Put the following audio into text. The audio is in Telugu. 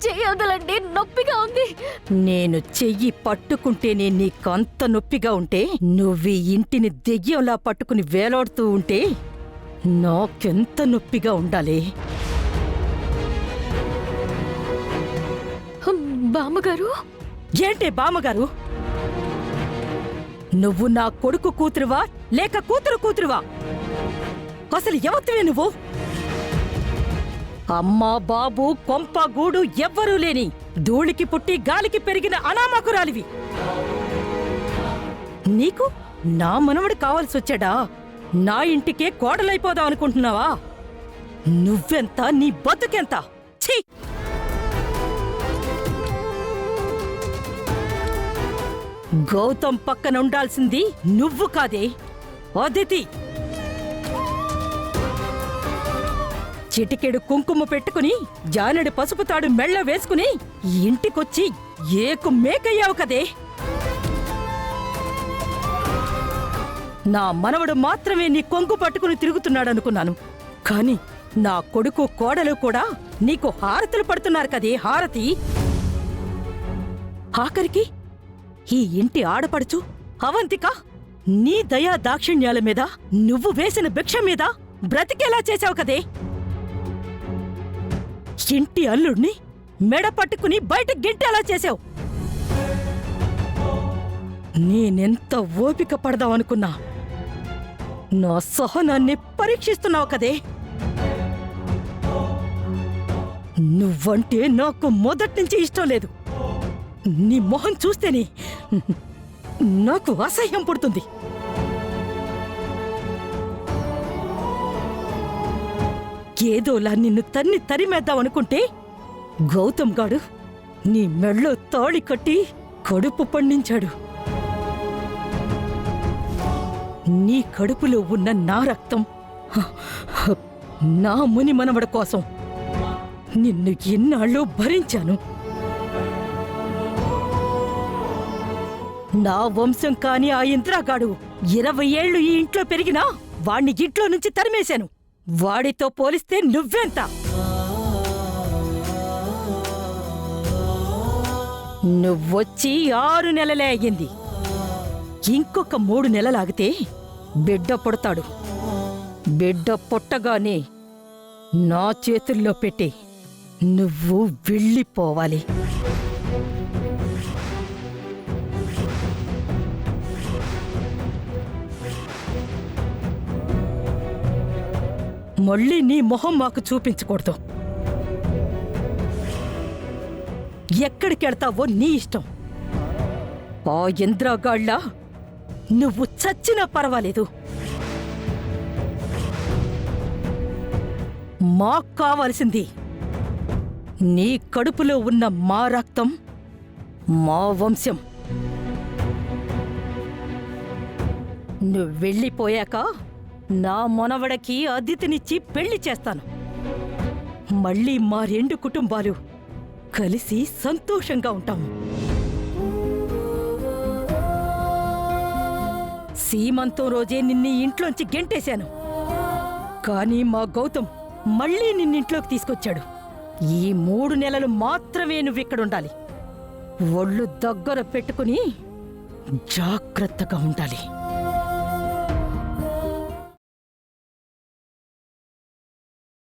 చేయొదలండి, నొప్పిగా ఉంది. నేను చెయ్యి పట్టుకుంటేనే నీకంత నొప్పిగా ఉంటే, నువ్వీ ఇంటిని దెయ్యంలా పట్టుకుని వేలాడుతూ ఉంటే నాకెంత నొప్పిగా ఉండాలి. బామ్మగారు? ఏంటే బామ్మగారు? నువ్వు నా కొడుకు కూతురువా లేక కూతురు కూతురువా? అసలు ఎవరివే నువ్వు? అమ్మా బాబు కొంప గూడు ఎవ్వరూ లేని ధూళికి పుట్టి గాలికి పెరిగిన అనామకురాలివి. నీకు నా మనవడు కావాల్సొచ్చాడా? నా ఇంటికే కోడలైపోదాం అనుకుంటున్నావా? నువ్వెంత, నీ బతుకెంత? ఛీ! గౌతమ్ పక్కన ఉండాల్సింది నువ్వు కాదే, అదితి. చిటికెడు కుంకుమ పెట్టుకుని జానెడు పసుపు తాడు మెళ్ళ వేసుకుని ఇంటికొచ్చి ఏకు మేకయ్యావు కదే. నా మనవడు మాత్రమే నీ కొంగు పట్టుకుని తిరుగుతున్నాడనుకున్నాను. కాని నా కొడుకు కోడలు కూడా నీకు హారతులు పడుతున్నారు కదే, హారతి. ఆఖరికి ఈ ఇంటి ఆడపడుచు అవంతిక నీ దయా దాక్షిణ్యాల మీద, నువ్వు వేసిన భిక్ష మీద బ్రతికేలా చేశావు కదే. ఇంటి అల్లుడిని మెడ పట్టుకుని బయటకు గింటేలా చేశావు. నేనెంత ఓపిక పడదామనుకున్నా, నా సహనాన్ని పరీక్షిస్తున్నావు కదే. నువ్వంటే నాకు మొదట్నుంచి ఇష్టం లేదు. నీ మొహం చూస్తేనే నాకు అసహ్యం పుడుతుంది. ఏదోలా నిన్ను తరిమేద్దామనుకుంటే గౌతమ్ గాడు నీ మెళ్ళో తాళి కట్టి కడుపు పండించాడు. నీ కడుపులో ఉన్న నా రక్తం, నా ముని మనవడ కోసం నిన్ను ఎన్నాళ్ళు భరించాను. నా వంశం కాని ఆ ఇంద్రాగాడు 20 ఏళ్లు ఈ ఇంట్లో పెరిగినా వాణ్ణి ఇంట్లో నుంచి తరిమేశాను. వాడితో పోలిస్తే నువ్వెంత? నువ్వొచ్చి 6 నెలలే అయ్యింది. ఇంకొక 3 నెలలాగితే బిడ్డ పుడతాడు. బిడ్డ పుట్టగానే నా చేతుల్లో పెట్టి నువ్వు వెళ్ళిపోవాలి. మళ్ళీ నీ మొహం మాకు చూపించకూడదు. ఎక్కడికెళ్తావో నీ ఇష్టం. ఆ ఇంద్రాగాళ్ళ నువ్వు చచ్చినా పర్వాలేదు. మాకు కావాల్సింది నీ కడుపులో ఉన్న మా రక్తం, మా వంశం. నువ్వు వెళ్ళిపోయాక నా మనవడకి అదితినిచ్చి పెళ్లి చేస్తాను. మళ్ళీ మా 2 కుటుంబాలు కలిసి సంతోషంగా ఉంటాం. సీమంతం రోజే నిన్ను ఇంట్లోంచి గెంటేశాను. కానీ మా గౌతమ్ మళ్ళీ నిన్నింట్లోకి తీసుకొచ్చాడు. ఈ 3 నెలలు మాత్రమే నువ్విక్కడుండాలి. ఒళ్ళు దగ్గర పెట్టుకుని జాగ్రత్తగా ఉండాలి.